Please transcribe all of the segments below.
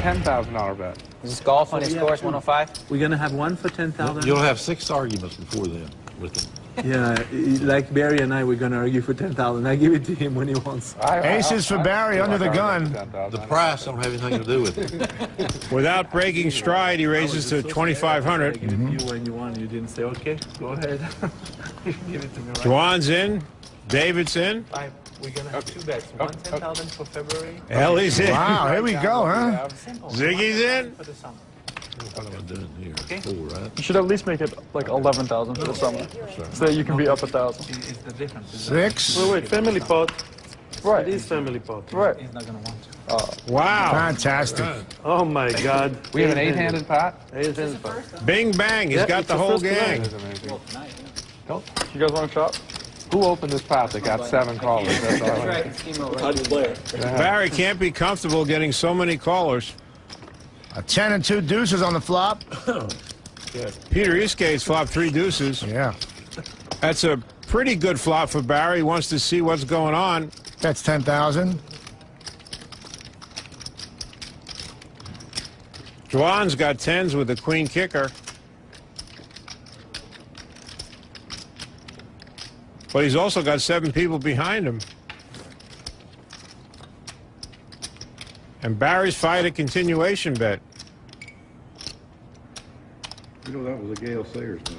$10,000 bet. Is this golf when he scores 105? We're going to have one for 10,000? You'll have 6 arguments before then with him. Yeah, like Barry and I, we're going to argue for 10,000. I give it to him when he wants. Aces for Barry under the gun. The price don't have anything to do with it. Without breaking stride, he raises to 2,500. I give it to you when you want. You didn't say, okay, go ahead. Give it to me right. Juan's in. David's in. We're going to have 2 bets. One 10,000 for February. Ellie's in. Wow, here we go, huh? Ziggy's in. For the summer. What am I doing here? Okay. 4, right? You should at least make it like 11,000 for the summer, so that you can be up 1,000. It's the difference. 6. Wait, family pot. Right. It is family pot. Right. He's not going to want to. Wow. Fantastic. Oh my God. We have an 8-handed pot? 8-handed pot. Bing bang. He's got it's the the whole first gang. You guys want to chop? Who opened this pot that got 7 callers? That's all I want. Barry can't be comfortable getting so many callers. A 10 and 2 deuces on the flop. Peter Eastgate's flopped 3 deuces. Yeah. That's a pretty good flop for Barry. He wants to see what's going on. That's 10,000. Juan's got 10s with the queen kicker. But he's also got 7 people behind him. And Barry's fired a continuation bet. You know, that was a Gale Sayers, don't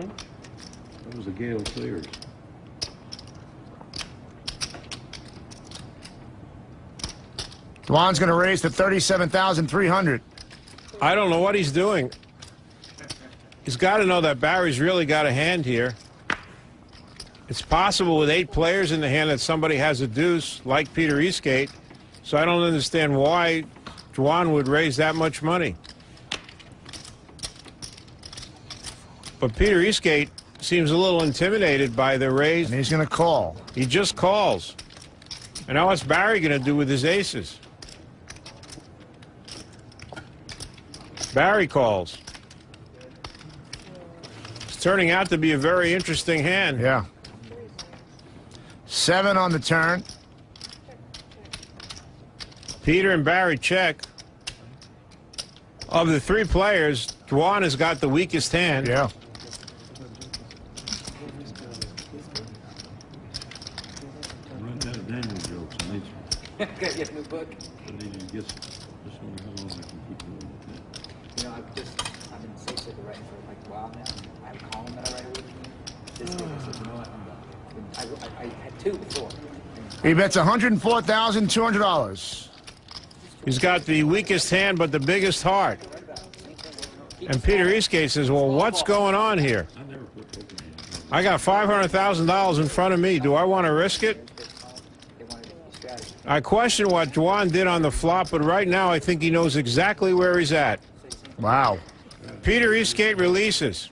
you? That was a Gale Sayers. Juan's going to raise to 37,300. I don't know what he's doing. He's got to know that Barry's really got a hand here. It's possible with 8 players in the hand that somebody has a deuce, like Peter Eastgate. So I don't understand why Juan would raise that much money. But Peter Eastgate seems a little intimidated by the raise. And he's going to call. He just calls. And now what's Barry going to do with his aces? Barry calls. It's turning out to be a very interesting hand. Yeah. 7 on the turn. Peter and Barry check. Of the 3 players, Juan has got the weakest hand. Yeah. Run that Daniel jokes. I need Got your new book. to get some. Just wonder how long I can keep doing with that. You know, I've been so sick of writing for like a while now. I have a column that I write originally. This week I said, you know what, I'm done. I had 2 before. He bets $104,200. He's got the weakest hand but the biggest heart. And Peter Eastgate says, well, what's going on here? I got $500,000 in front of me. Do I want to risk it? I question what Juan did on the flop, but right now I think he knows exactly where he's at. Wow. Peter Eastgate releases.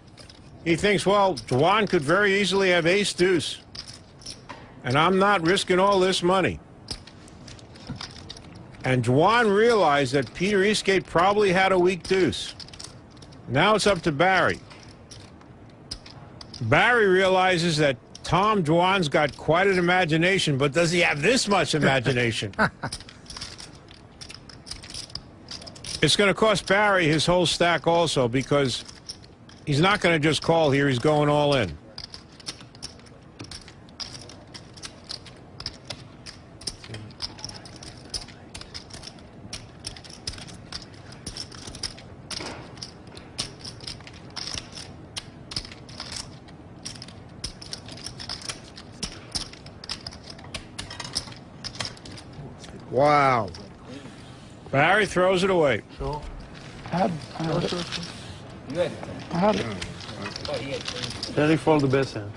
He thinks, well, Juan could very easily have ace-deuce. And I'm not risking all this money. And Juan realized that Peter Eastgate probably had a weak deuce. Now it's up to Barry. Barry realizes that Tom Juan's got quite an imagination, but does he have this much imagination? It's going to cost Barry his whole stack also, because he's not going to just call here, he's going all in. Wow. Barry throws it away. I had it. Barry fold the best hand.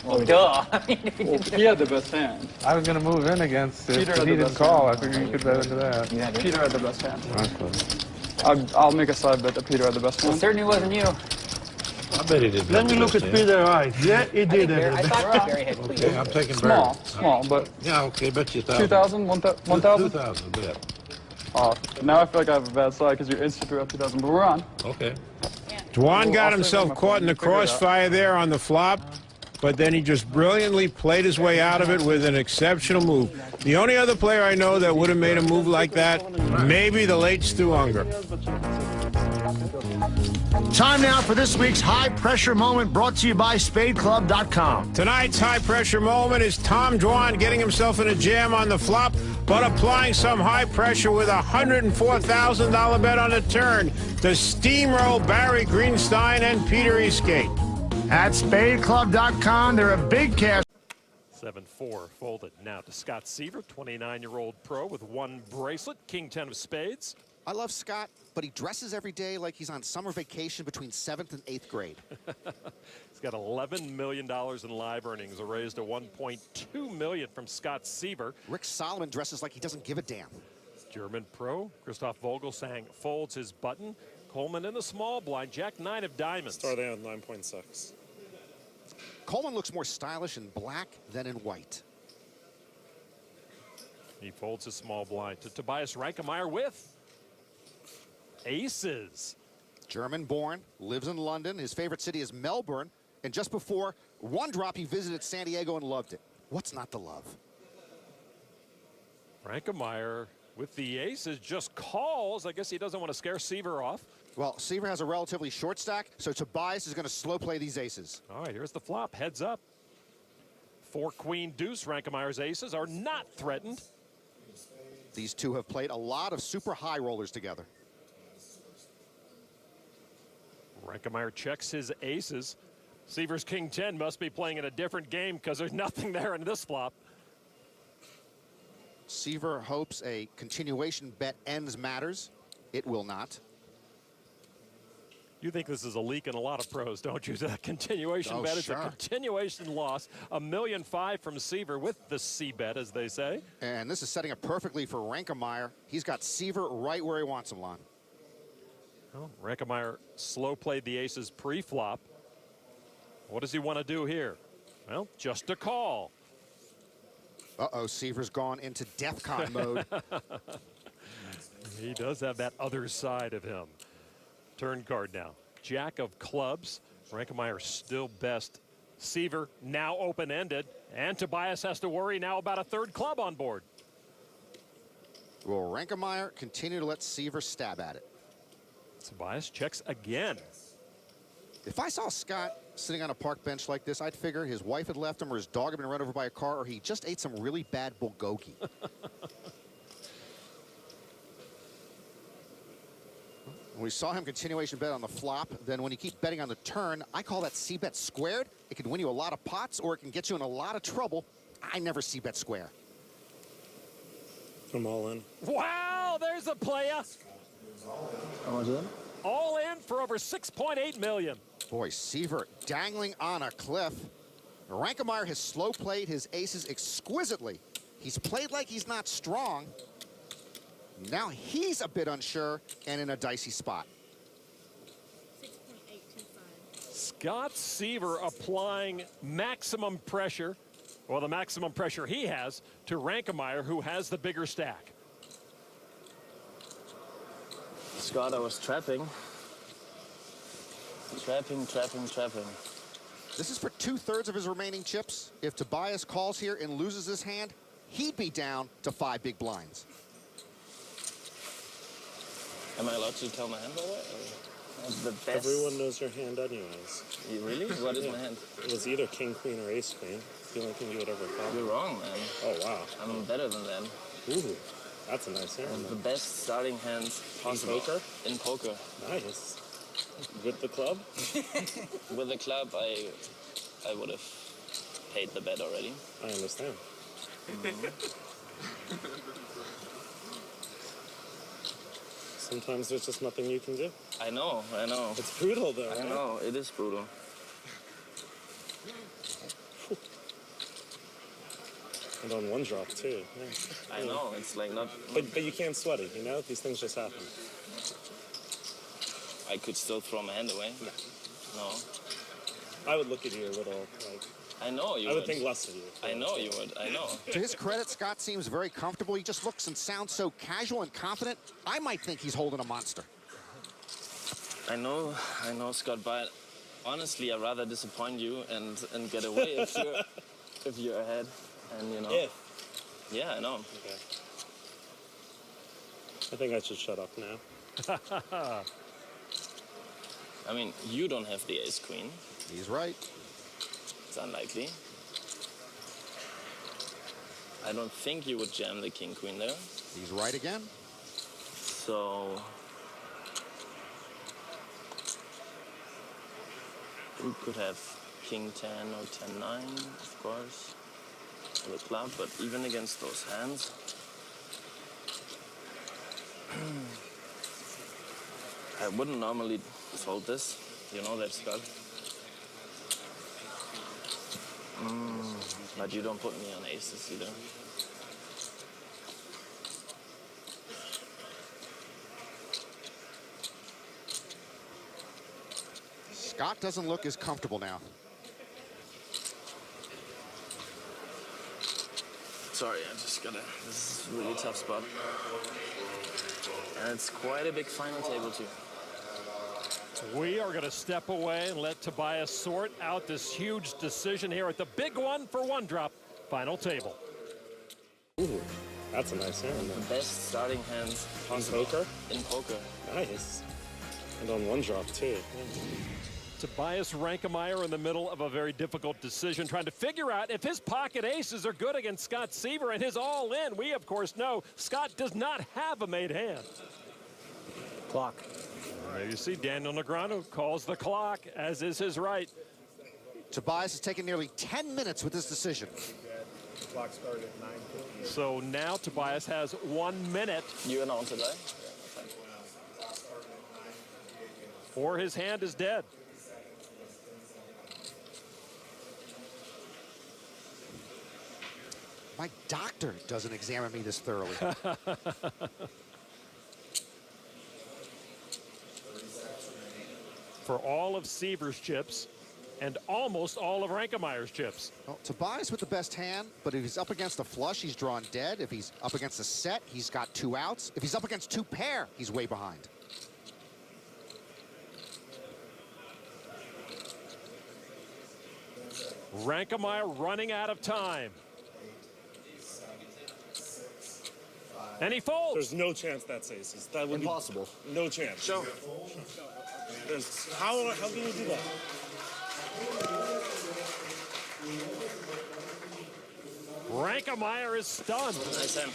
Well, duh. Well, he had the best hand. I was going to move in against it, Peter but had he the didn't best call. hand. I figured you could bet into that. Yeah, Peter had the best hand. That's I'll make a side bet that Peter had the best It hand. certainly wasn't you. I bet he did. Let me look at Peter's eyes. Yeah, he did I it. thought Barry had queen. Okay, I'm taking Small, Barry. small, but Yeah, okay, bet you 1,000. 2,000, 1,000? 2,000, bet. Now I feel like I have a bad side because you're instant throughout 2,000, but we're on. Okay. Juan Well, got I'll himself save my caught in the phone and figure it out. crossfire there on the flop. but then he just brilliantly played his way out of it with an exceptional move. The only other player I know that would have made a move like that, maybe the late Stu Unger. Time now for this week's High Pressure Moment, brought to you by SpadeClub.com. Tonight's high-pressure moment is Tom Dwan getting himself in a jam on the flop, but applying some high pressure with a $104,000 bet on the turn to steamroll Barry Greenstein and Peter Eastgate. At SpadeClub.com, they're a big cash. 7-4 folded now to Scott Seaver, 29-year-old pro with one bracelet, king 10 of spades. I love Scott, but he dresses every day like he's on summer vacation between 7th and 8th grade. He's got $11 million in live earnings, a raise to $1.2 million from Scott Seaver. Rick Solomon dresses like he doesn't give a damn. German pro Christoph Vogelsang folds his button. Coleman in the small blind, Jack 9 of diamonds. Starting at 9.6. Coleman looks more stylish in black than in white. He folds his small blind to Tobias Reichenmeyer with aces. German-born, lives in London. His favorite city is Melbourne. And just before one drop, he visited San Diego and loved it. What's not to love? Reichenmeyer with the aces just calls. I guess he doesn't want to scare Seaver off. Well, Seaver has a relatively short stack, so Tobias is going to slow play these aces. All right, here's the flop. Heads up. 4 queen deuce. Reichenmeyer's aces are not threatened. These two have played a lot of super high rollers together. Reichenmeyer checks his aces. Seaver's king 10 must be playing in a different game because there's nothing there in this flop. Seaver hopes a continuation bet ends matters. It will not. You think this is a leak in a lot of pros, don't you? A continuation bet. Sure. It's a continuation loss. $1.5 million from Seaver with the C bet, as they say. And this is setting up perfectly for Reichenmeyer. He's got Seaver right where he wants him, Lon. Well, Reichenmeyer slow played the aces pre-flop. What does he want to do here? Well, just a call. Uh-oh, Seaver's gone into DEFCON mode. He does have that other side of him. Turn card now. Jack of clubs. Reichenmeyer still best. Seaver now open-ended. And Tobias has to worry now about a third club on board. Will Reichenmeyer continue to let Seaver stab at it? Tobias checks again. If I saw Scott sitting on a park bench like this, I'd figure his wife had left him, or his dog had been run over by a car, or he just ate some really bad bulgogi. We saw him continuation bet on the flop. Then when you keep betting on the turn, I call that C-bet squared. It can win you a lot of pots, or it can get you in a lot of trouble. I never C-bet square. I'm all in. Wow, there's a playa. How much is it? All in for over $6.8 million. Boy, Seaver dangling on a cliff. Reichenmeyer has slow played his aces exquisitely. He's played like he's not strong. Now he's a bit unsure and in a dicey spot. 6.825. Scott Seaver applying maximum pressure, well, the maximum pressure he has, to Reichenmeyer, who has the bigger stack. Scott, I was trapping. Trapping. This is for 2/3 of his remaining chips. If Tobias calls here and loses this hand, he'd be down to 5 big blinds. Am I allowed to tell my hand over? The best. Everyone knows your hand anyways. You really? What is my hand? It was either king, queen, or ace, queen. You only can do whatever call. You're wrong, man. Oh, wow. I'm better than them. Ooh, that's a nice hand. The best starting hands possible. In poker? In poker. Nice. With the club? With the club, I would have paid the bet already. I understand. Sometimes there's just nothing you can do. I know. It's brutal, though. I know, it is brutal. And on one drop, too. Yeah. I know, it's like not... But you can't sweat it, you know? These things just happen. I could still throw my hand away. No. I would look at you a little, like... I know you would. I would think less of you. I know you would, I know. To his credit, Scott seems very comfortable. He just looks and sounds so casual and confident. I might think he's holding a monster. I know, Scott, but Honestly, I'd rather disappoint you and get away if you're ahead, and you know. Yeah, I know. Okay. I think I should shut up now. I mean, you don't have the ace queen. He's right. It's unlikely. I don't think you would jam the king queen there. He's right again. So we could have king 10 or 10-9, of course, for the club, but even against those hands, I wouldn't normally fold this. You know that, Scott. But you don't put me on aces either. Scott doesn't look as comfortable now. Sorry, I just gotta. This is a really tough spot. And it's quite a big final table, too. We are going to step away and let Tobias sort out this huge decision here at the big one for one drop final table. Ooh, that's a nice hand. The best starting hands On poker? in poker. Nice. And on one drop, too. Tobias Rankemeyer in the middle of a very difficult decision, trying to figure out if his pocket aces are good against Scott Seaver and his all-in. We, of course, know Scott does not have a made hand. Clock. There you see Daniel Negreanu calls the clock, as is his right. Tobias has taken nearly 10 minutes with this decision. Clock started at 9:50. So now Tobias has 1 minute. You announced it, right? Or his hand is dead. My doctor doesn't examine me this thoroughly. For all of Seaver's chips and almost all of Rankemeyer's chips. Well, Tobias with the best hand, but if he's up against a flush, he's drawn dead. If he's up against a set, he's got 2 outs. If he's up against 2 pair, he's way behind. Rankemeyer running out of time. And he folds. There's no chance that's aces. That would Impossible. be no chance. Show. How can you do that? Rankemeyer is stunned. Nice hand.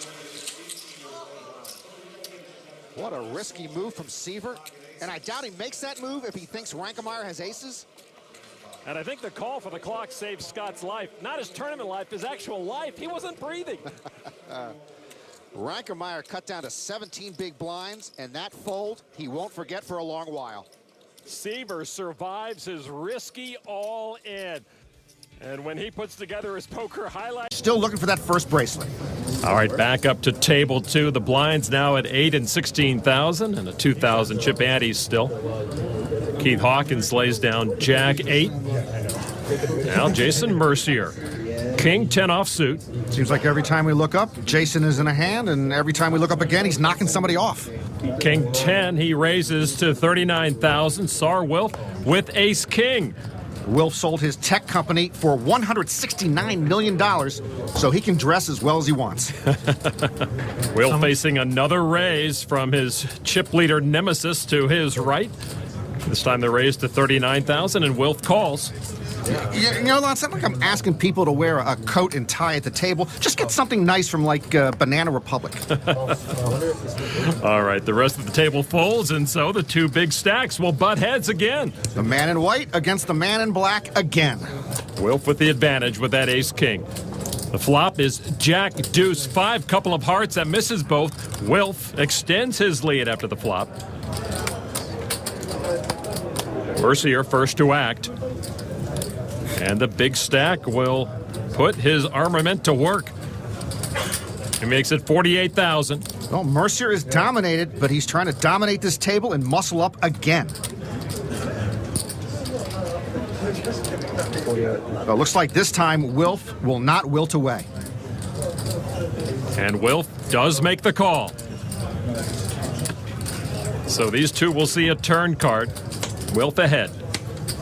What a risky move from Seaver. And I doubt he makes that move if he thinks Rankemeyer has aces. And I think the call for the clock saved Scott's life. Not his tournament life, his actual life. He wasn't breathing. Rankemeyer cut down to 17 big blinds, and that fold he won't forget for a long while. Seaver survives his risky all-in. And when he puts together his poker highlights. Still looking for that first bracelet. All right, back up to table 2. The blinds now at 8 and 16,000 and a 2,000 chip ante still. Keith Hawkins lays down Jack 8. Now Jason Mercier. King 10 offsuit. Seems like every time we look up, Jason is in a hand, and every time we look up again, he's knocking somebody off. King 10, he raises to 39,000. Sar Wilf with ace king. Wilf sold his tech company for $169 million, so he can dress as well as he wants. Wilf facing another raise from his chip leader nemesis to his right. This time the raise to 39,000, and Wilf calls. You know, it's not like I'm asking people to wear a coat and tie at the table. Just get something nice from, like, Banana Republic. All right, the rest of the table folds, and so the 2 big stacks will butt heads again. The man in white against the man in black again. Wilf with the advantage with that ace-king. The flop is Jack, deuce, 5, couple of hearts that misses both. Wilf extends his lead after the flop. Mercier first to act. And the big stack will put his armament to work. He makes it 48,000. Well, Mercier is dominated, but he's trying to dominate this table and muscle up again. Well, looks like this time Wilf will not wilt away. And Wilf does make the call. So these 2 will see a turn card. Wilf ahead.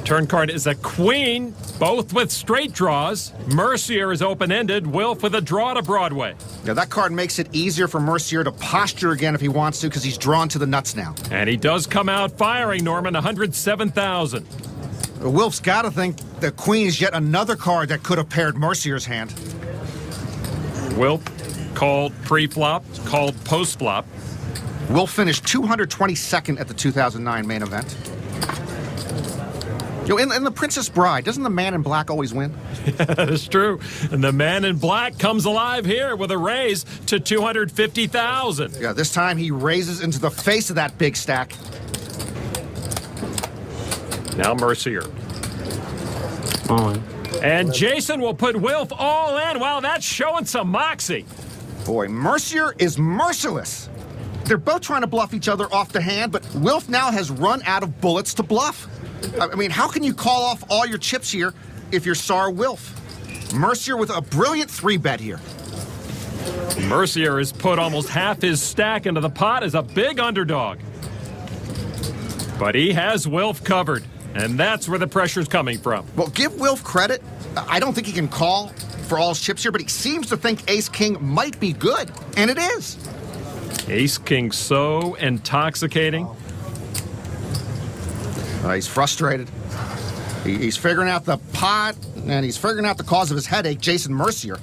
Turn card is a queen, both with straight draws. Mercier is open-ended, Wilf with a draw to Broadway. Yeah, that card makes it easier for Mercier to posture again if he wants to, because he's drawn to the nuts now. And he does come out firing, Norman, 107,000. Wilf's got to think the queen is yet another card that could have paired Mercier's hand. Wilf called pre-flop, called post-flop. Wilf finished 222nd at the 2009 main event. You know, in The Princess Bride, doesn't the man in black always win? Yeah, that is true. And the man in black comes alive here with a raise to 250,000. Yeah, this time he raises into the face of that big stack. Now Mercier. All in. And Jason will put Wilf all in. Wow, that's showing some moxie. Boy, Mercier is merciless. They're both trying to bluff each other off the hand, but Wilf now has run out of bullets to bluff. I mean, how can you call off all your chips here if you're Sar Wilf? Mercier with a brilliant 3-bet here. Mercier has put almost half his stack into the pot as a big underdog. But he has Wilf covered, and that's where the pressure's coming from. Well, give Wilf credit. I don't think he can call for all his chips here, but he seems to think Ace-King might be good, and it is. Ace-King so intoxicating. He's frustrated. He's figuring out the pot, and he's figuring out the cause of his headache, Jason Mercier.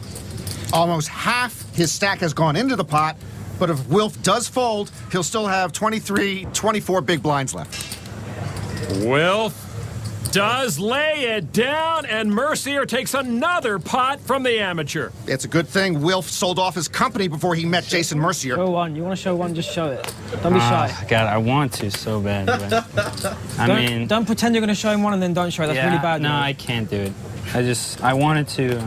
Almost half his stack has gone into the pot, but if Wilf does fold, he'll still have 24 big blinds left. Wilf does lay it down, and Mercier takes another pot from the amateur. It's a good thing Wilf sold off his company before he met Jason Mercier. Show one. You want to show one, just show it. Don't be shy. God, I want to so bad. But don't pretend you're going to show him one and then don't show it. That's really bad. No, I can't do it. I wanted to.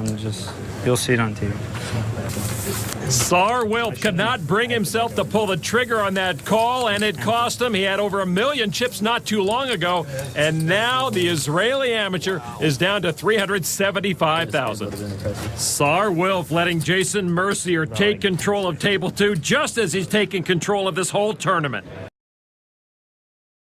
You'll see it on TV. Sar Wilf could not bring himself to pull the trigger on that call, and it cost him. He had over 1 million chips not too long ago, and now the Israeli amateur is down to 375,000. Sar Wilf letting Jason Mercier take control of table 2 just as he's taking control of this whole tournament.